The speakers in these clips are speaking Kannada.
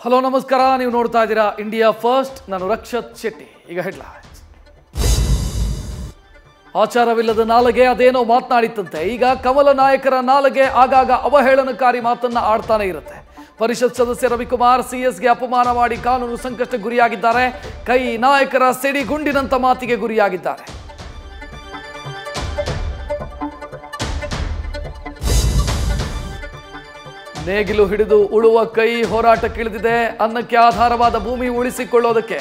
ಹಲೋ ನಮಸ್ಕಾರ, ನೀವು ನೋಡ್ತಾ ಇದ್ದೀರಾ ಇಂಡಿಯಾ ಫಸ್ಟ್. ನಾನು ರಕ್ಷತ್ ಶೆಟ್ಟಿ. ಈಗ ಹೆಡ್ಲೈನ್ಸ್. ಆಚಾರವಿಲ್ಲದ ನಾಲಗೆ ಅದೇನೋ ಮಾತನಾಡಿತ್ತಂತೆ. ಈಗ ಕಮಲ ನಾಯಕರ ನಾಲಗೆ ಆಗಾಗ ಅವಹೇಳನಕಾರಿ ಮಾತನ್ನ ಆಡ್ತಾನೆ ಇರುತ್ತೆ. ಪರಿಷತ್ ಸದಸ್ಯ ರವಿಕುಮಾರ್ ಸಿಎಸ್ಗೆ ಅಪಮಾನ ಮಾಡಿ ಕಾನೂನು ಸಂಕಷ್ಟ ಗುರಿಯಾಗಿದ್ದಾರೆ. ಕೈ ನಾಯಕರ ಸಿಡಿಗುಂಡಿನಂತ ಮಾತಿಗೆ ಗುರಿಯಾಗಿದ್ದಾರೆ. ನೇಗಿಲು ಹಿಡಿದು ಉಳುವ ಕೈ ಹೋರಾಟಕ್ಕಿಳಿದಿದೆ. ಅನ್ನಕ್ಕೆ ಆಧಾರವಾದ ಭೂಮಿ ಉಳಿಸಿಕೊಳ್ಳೋದಕ್ಕೆ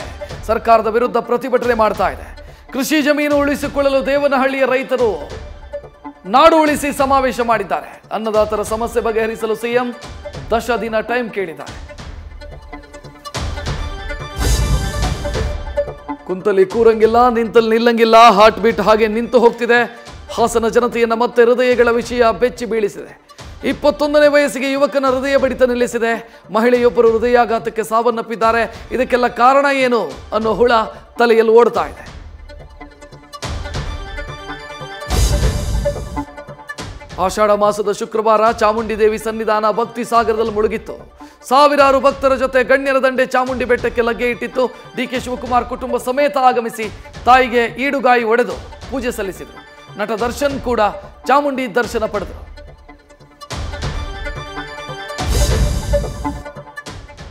ಸರ್ಕಾರದ ವಿರುದ್ಧ ಪ್ರತಿಭಟನೆ ಮಾಡ್ತಾ ಇದೆ. ಕೃಷಿ ಜಮೀನು ಉಳಿಸಿಕೊಳ್ಳಲು ದೇವನಹಳ್ಳಿಯ ರೈತರು ನಾಡು ಉಳಿಸಿ ಸಮಾವೇಶ ಮಾಡಿದ್ದಾರೆ. ಅನ್ನದಾತರ ಸಮಸ್ಯೆ ಬಗೆಹರಿಸಲು ಸಿಎಂ 10 ದಿನ ಟೈಮ್ ಕೇಳಿದ್ದಾರೆ. ಕುಂತಲ್ಲಿ ಕೂರಂಗಿಲ್ಲ, ನಿಂತಲ್ಲಿ ನಿಲ್ಲಂಗಿಲ್ಲ. ಹಾರ್ಟ್ ಬೀಟ್ ಹಾಗೆ ನಿಂತು ಹೋಗ್ತಿದೆ. ಹಾಸನ ಜನತೆಯನ್ನ ಮತ್ತೆ ಹೃದಯಗಳ ವಿಷಯ ಬೆಚ್ಚಿ ಬೀಳಿಸಿದೆ. 21ನೇ ವಯಸ್ಸಿಗೆ ಯುವಕನ ಹೃದಯ ಬಡಿತ ನಿಲ್ಲಿಸಿದೆ. ಮಹಿಳೆಯೊಬ್ಬರು ಹೃದಯಾಘಾತಕ್ಕೆ ಸಾವನ್ನಪ್ಪಿದ್ದಾರೆ. ಇದಕ್ಕೆಲ್ಲ ಕಾರಣ ಏನು ಅನ್ನೋ ಹುಳ ತಲೆಯಲ್ಲಿ ಓಡ್ತಾ ಇದೆ. ಆಷಾಢ ಮಾಸದ ಶುಕ್ರವಾರ ಚಾಮುಂಡಿ ದೇವಿ ಸನ್ನಿಧಾನ ಭಕ್ತಿ ಸಾಗರದಲ್ಲಿ ಮುಳುಗಿತ್ತು. ಸಾವಿರಾರು ಭಕ್ತರ ಜೊತೆ ಗಣ್ಯರ ದಂಡೆ ಚಾಮುಂಡಿ ಬೆಟ್ಟಕ್ಕೆ ಲಗ್ಗೆ ಇಟ್ಟಿತ್ತು. ಡಿಕೆ ಶಿವಕುಮಾರ್ ಕುಟುಂಬ ಸಮೇತ ಆಗಮಿಸಿ ತಾಯಿಗೆ ಈಡುಗಾಯಿ ಒಡೆದು ಪೂಜೆ ಸಲ್ಲಿಸಿದರು. ನಟ ದರ್ಶನ್ ಕೂಡ ಚಾಮುಂಡಿ ದರ್ಶನ ಪಡೆದರು.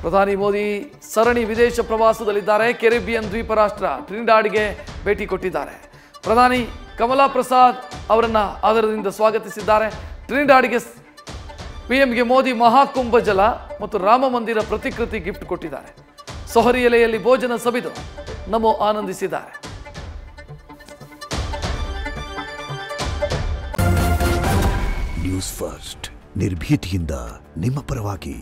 ಪ್ರಧಾನಿ ಮೋದಿ ಸರಣಿ ವಿದೇಶ ಪ್ರವಾಸದಲ್ಲಿದ್ದಾರೆ. ಕೆರಿಬಿಯನ್ ದ್ವೀಪ ರಾಷ್ಟ್ರ ಟ್ರಿನಿಡಾಡ್ಗೆ ಭೇಟಿ ಕೊಟ್ಟಿದ್ದಾರೆ. ಪ್ರಧಾನಿ ಕಮಲಾ ಪ್ರಸಾದ್ ಅವರನ್ನ ಆದರದಿಂದ ಸ್ವಾಗತಿಸಿದ್ದಾರೆ. ಟ್ರಿನಿಡಾಡ್ಗೆ ಪಿಎಂಗೆ ಮೋದಿ ಮಹಾಕುಂಭ ಜಲ ಮತ್ತು ರಾಮ ಮಂದಿರ ಪ್ರತಿಕೃತಿ ಗಿಫ್ಟ್ ಕೊಟ್ಟಿದ್ದಾರೆ. ಸೊಹರಿ ಎಲೆಯಲ್ಲಿ ಭೋಜನ ಸವಿದು ನಮೋ ಆನಂದಿಸಿದ್ದಾರೆ. ನ್ಯೂಸ್ ಫಸ್ಟ್ ನಿರ್ಭೀತಿಯಿಂದ ನಿಮ್ಮ ಪರವಾಗಿ.